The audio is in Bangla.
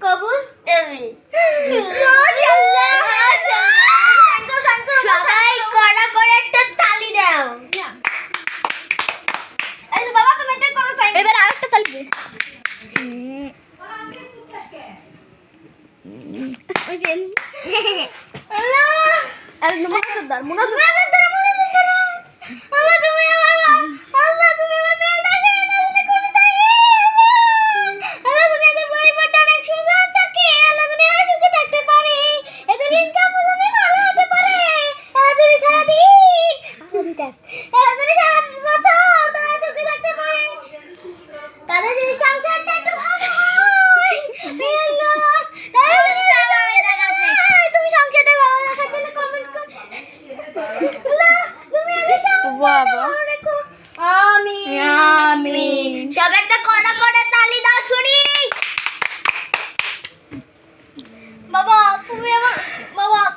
কবুল মাশাআল্লাহ সবাই কড়া করে একটা তালি দাও। এই বাবা তুমি এটা করো চাই এবার আরেকটা তালি দে। আল্লাহ আরে মুনাজাত